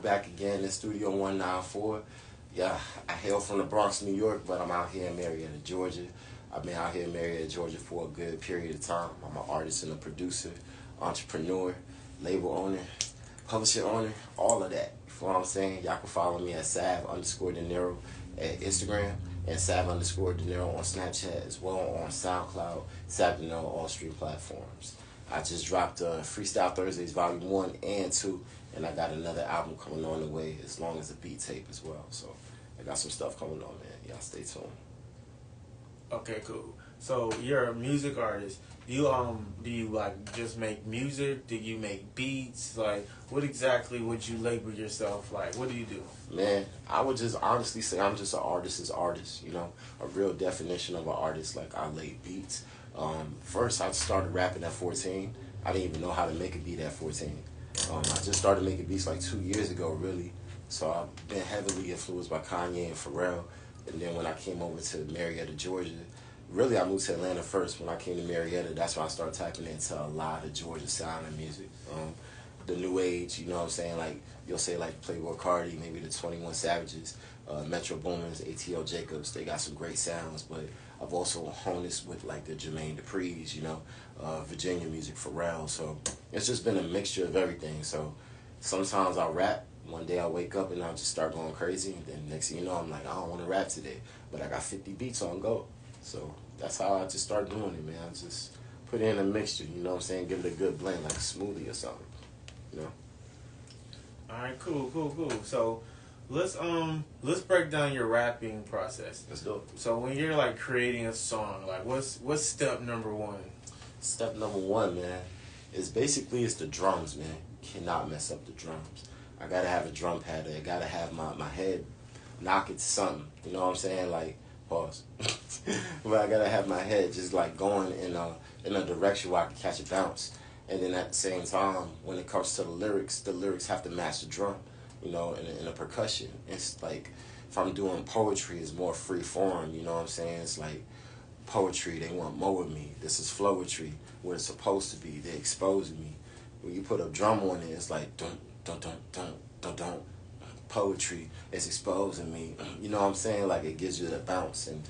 Back again in Studio 194. Yeah, I hail from the Bronx, New York, but I'm out here in Marietta, Georgia. I've been out here in Marietta, Georgia for a good period of time. I'm an artist and a producer, entrepreneur, label owner, publishing owner, all of that. You know what I'm saying? Y'all can follow me at Sav_Deneiro at Instagram and Sav_Deneiro on Snapchat as well on SoundCloud, Sav Deneiro all stream platforms. I just dropped Freestyle Thursdays Volume 1 and 2, and I got another album coming on the way as long as a beat tape as well. So I got some stuff coming on, man. Y'all stay tuned. Okay, cool. So you're a music artist. Do you like just make music? Do you make beats? Like, what exactly would you label yourself? Like, what do you do? Man, I would just honestly say I'm just an artist's artist, you know, a real definition of an artist. Like, I lay beats. First, I started rapping at 14. I didn't even know how to make a beat at 14. I just started making beats like 2 years ago, really. So I've been heavily influenced by Kanye and Pharrell. And then when I came over to Marietta, Georgia, really I moved to Atlanta first. When I came to Marietta, that's when I started tapping into a lot of Georgia sound and music. The new age, you know what I'm saying? Like, you'll say like Playboy Cardi, maybe the 21 Savages, Metro Boomers, ATL Jacobs. They got some great sounds, but I've also honed this with like the Jermaine Dupri's, you know, Virginia music, Pharrell. So it's just been a mixture of everything. So sometimes I'll rap. One day I'll wake up and I'll just start going crazy. And then next thing you know, I'm like, I don't want to rap today, but I got 50 beats on go. So that's how I just start doing it, man. I just put in a mixture, you know what I'm saying? Give it a good blend, like a smoothie or something, you know? All right, cool. So let's break down your rapping process. Let's do it. So when you're like creating a song, like what's step number one? Step number one, man, is basically it's the drums, man. Cannot mess up the drums. I gotta have a drum pad. I gotta have my head knock it to something. You know what I'm saying? Like, pause. But I gotta have my head just like going in a direction where I can catch a bounce. And then at the same time, when it comes to the lyrics have to match the drum. You know, in a percussion. It's like if I'm doing poetry, it's more free form. You know what I'm saying? It's like poetry, they want more of me. This is flowetry, what it's supposed to be. They exposing me. When you put a drum on it, it's like dun dun dun dun dun dun. Poetry is exposing me. You know what I'm saying? Like it gives you the bounce, and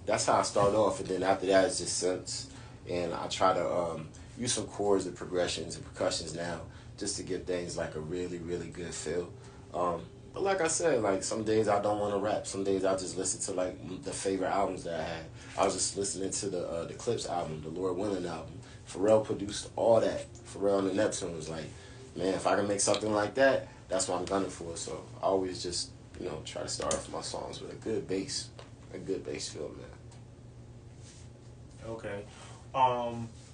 that's how I start off. And then after that, it's just synths, and I try to use some chords and progressions and percussions now, just to give things like a really really good feel. But like I said, like some days I don't want to rap. Some days I just listen to like the favorite albums that I had. I was just listening to the Clips album, the Lord Willing album. Pharrell produced all that. Pharrell and the Neptunes. Like, man, if I can make something like that, that's what I'm gunning for. So I always just, you know, try to start off my songs with a good bass feel, man. Okay.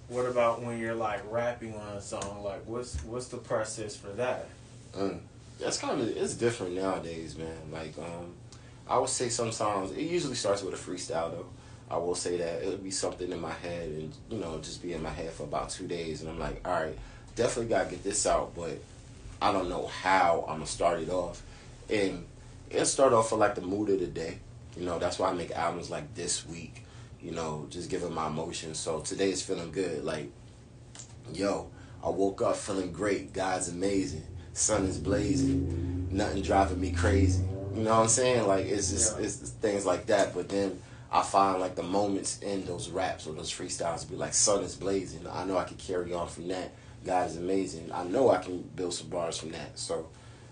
What about when you're like rapping on a song? Like what's the process for that? That's it's different nowadays, man. Like, I would say sometimes, it usually starts with a freestyle, though. I will say that it'll be something in my head and, you know, just be in my head for about 2 days. And I'm like, all right, definitely got to get this out, but I don't know how I'm going to start it off. And it'll start off for, like, the mood of the day. You know, that's why I make albums like this week, you know, just giving my emotions. So today is feeling good. Like, yo, I woke up feeling great. God's amazing. Sun is blazing. Nothing driving me crazy. You know what I'm saying? Like, it's just it's things like that. But then I find like the moments in those raps or those freestyles be like, sun is blazing. I know I can carry on from that. God is amazing. I know I can build some bars from that. So,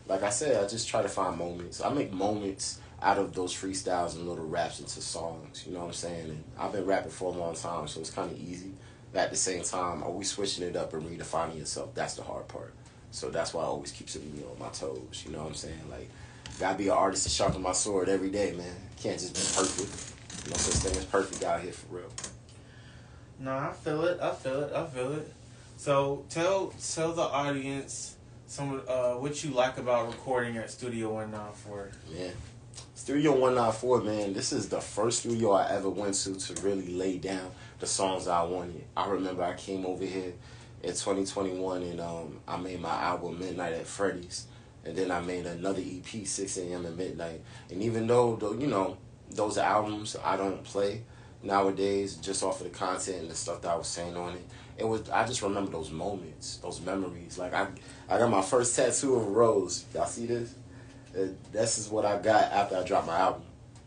like I said, I just try to find moments. I make moments out of those freestyles and little raps into songs. You know what I'm saying? And I've been rapping for a long time, so it's kind of easy. But at the same time, always switching it up and redefining yourself. That's the hard part. So that's why it always keeps me on my toes. You know what I'm saying? Like, gotta be an artist to sharpen my sword every day, man. Can't just be perfect. No such thing as perfect out here for real. No, I feel it. So tell the audience some what you like about recording at Studio 194. Man, Studio 194, man, this is the first studio I ever went to really lay down the songs I wanted. I remember I came over here in 2021 and I made my album Midnight at Freddy's, and then I made another EP 6 a.m. at midnight. And even though you know those albums I don't play, nowadays, just off of the content and the stuff that I was saying on it. I just remember those moments, those memories. Like I got my first tattoo of a rose. Y'all see this? This is what I got after I dropped my album.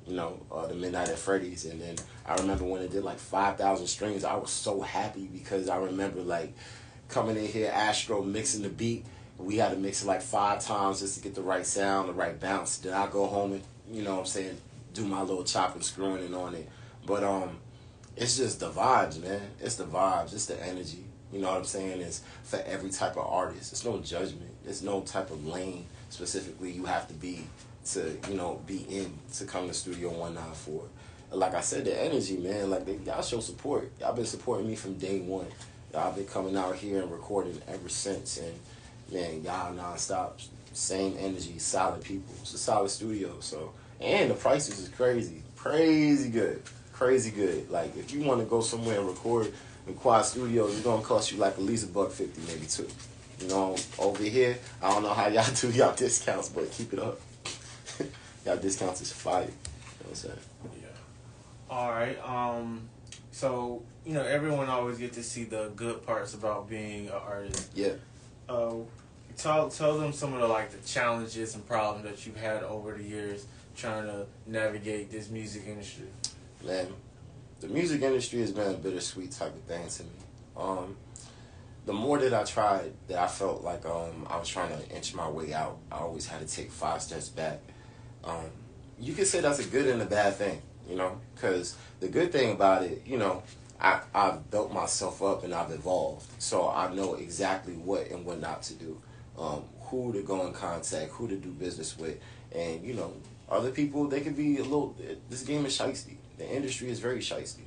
The Midnight at Freddy's, and then I remember when it did like 5,000 streams. I was so happy because I remember like coming in here, Astro mixing the beat. We had to mix it like 5 times just to get the right sound, the right bounce. Then I go home and do my little chopping, screwing it on it. But it's just the vibes, man. It's the vibes. It's the energy. You know what I'm saying? It's for every type of artist. It's no judgment. It's no type of lane specifically you have to be to, be in to come to Studio 194. Like I said, the energy, man. Like, y'all show support. Y'all been supporting me from day one. Y'all been coming out here and recording ever since. And, man, y'all nonstop. Same energy, solid people. It's a solid studio. So, and the prices is crazy. Crazy good. Crazy good. Like, if you want to go somewhere and record in Quad Studios, it's going to cost you like at least $150, maybe $2. Over here, I don't know how y'all do y'all discounts, but keep it up. Y'all discounts is fire. You know what I'm saying? Yeah. All right. So, everyone always get to see the good parts about being an artist. Yeah. Tell them some of the challenges and problems that you've had over the years trying to navigate this music industry. Man, the music industry has been a bittersweet type of thing to me. The more that I tried, that I felt like I was trying to inch my way out, I always had to take 5 steps back. You could say that's a good and a bad thing, because the good thing about it, I've built myself up and I've evolved, so I know exactly what and what not to do, who to go in contact, who to do business with, and other people, they could be this game is shiesty. The industry is very shiesty.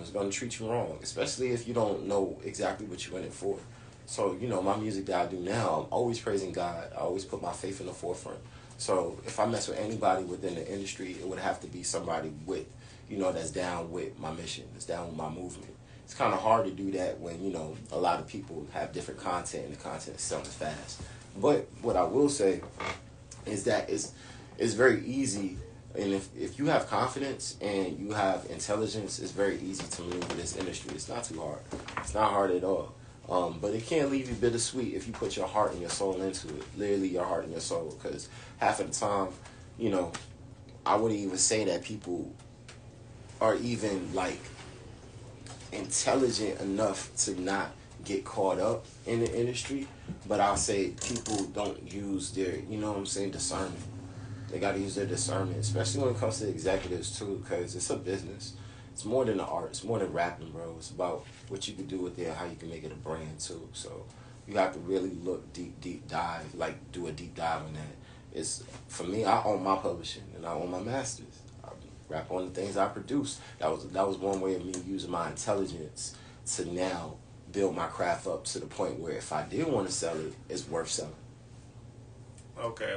It's going to treat you wrong, especially if you don't know exactly what you're in it for. So, my music that I do now, I'm always praising God. I always put my faith in the forefront. So if I mess with anybody within the industry, it would have to be somebody with, that's down with my mission, that's down with my movement. It's kind of hard to do that when, a lot of people have different content and the content is selling fast. But what I will say is that it's very easy. And if you have confidence and you have intelligence, it's very easy to maneuver this industry. It's not too hard. It's not hard at all. But it can't leave you bittersweet if you put your heart and your soul into it. Literally your heart and your soul. Because half of the time, I wouldn't even say that people are even, intelligent enough to not get caught up in the industry. But I'll say people don't use their, discernment. They got to use their discernment, especially when it comes to executives, too, because it's a business. It's more than an art. It's more than rapping, bro. It's about what you can do with it, how you can make it a brand, too. So you have to really look deep dive, do a deep dive on that. For me, I own my publishing, and I own my masters. I rap on the things I produce. That was one way of me using my intelligence to now build my craft up to the point where if I did want to sell it, it's worth selling. Okay.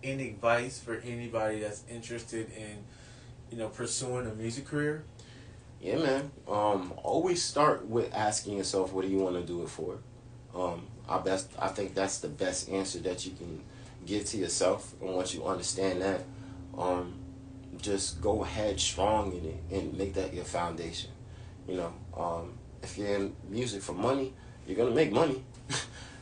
Any advice for anybody that's interested in, pursuing a music career? Yeah, man. Always start with asking yourself, what do you want to do it for? I think that's the best answer that you can give to yourself. And once you understand that, just go headstrong in it and make that your foundation. If you're in music for money, you're gonna make money.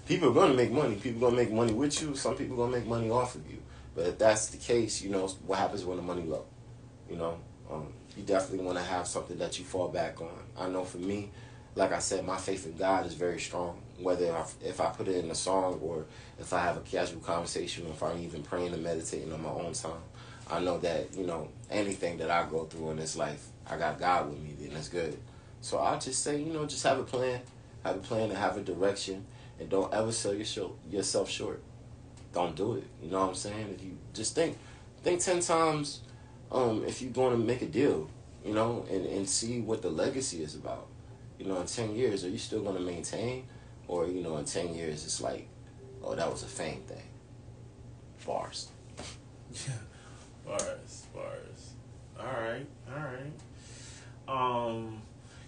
People are gonna make money. People are gonna make money with you. Some people are gonna make money off of you. But if that's the case, what happens when the money low? You definitely want to have something that you fall back on. I know for me, like I said, my faith in God is very strong. Whether if I put it in a song or if I have a casual conversation or if I'm even praying and meditating on my own time, I know that, anything that I go through in this life, I got God with me, then that's good. So I'll just say, just have a plan. Have a plan and have a direction. And don't ever sell yourself short. Don't do it. You know what I'm saying? If you just think 10 times if you're going to make a deal, and see what the legacy is about. In 10 years, are you still going to maintain? Or, in 10 years, it's like, oh, that was a fame thing. Bars. Yeah. Bars. All right.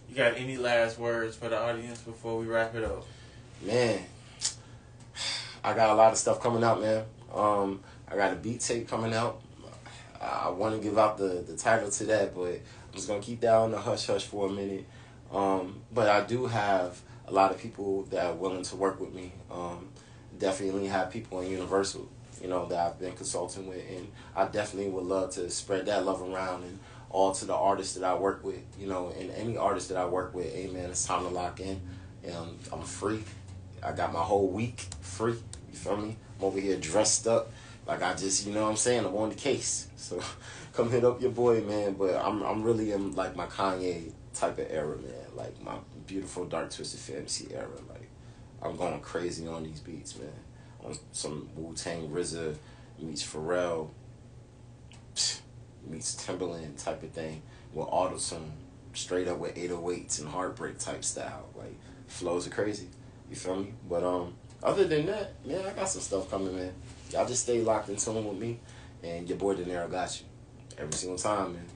You got any last words for the audience before we wrap it up? Man, I got a lot of stuff coming out, man. I got a beat tape coming out. I want to give out the title to that, but I'm just gonna keep that on the hush hush for a minute. But I do have a lot of people that are willing to work with me. Definitely have people in Universal, that I've been consulting with, and I definitely would love to spread that love around and all to the artists that I work with, and any artist that I work with. Hey man, it's time to lock in. I'm free. I got my whole week free. You feel me? I'm over here dressed up. Like I just, I'm saying, I'm on the case. So come hit up your boy, man. But I'm really in like my Kanye type of era, man. Like my beautiful Dark Twisted Fantasy era. Like I'm going crazy on these beats, man. On some Wu-Tang RZA meets Pharrell meets Timberland type of thing with autotune, straight up with 808s and heartbreak type style. Like flows are crazy. You feel me? But other than that, man, I got some stuff coming, man. Y'all just stay locked in tune with me, and your boy Deneiro got you every single time, man.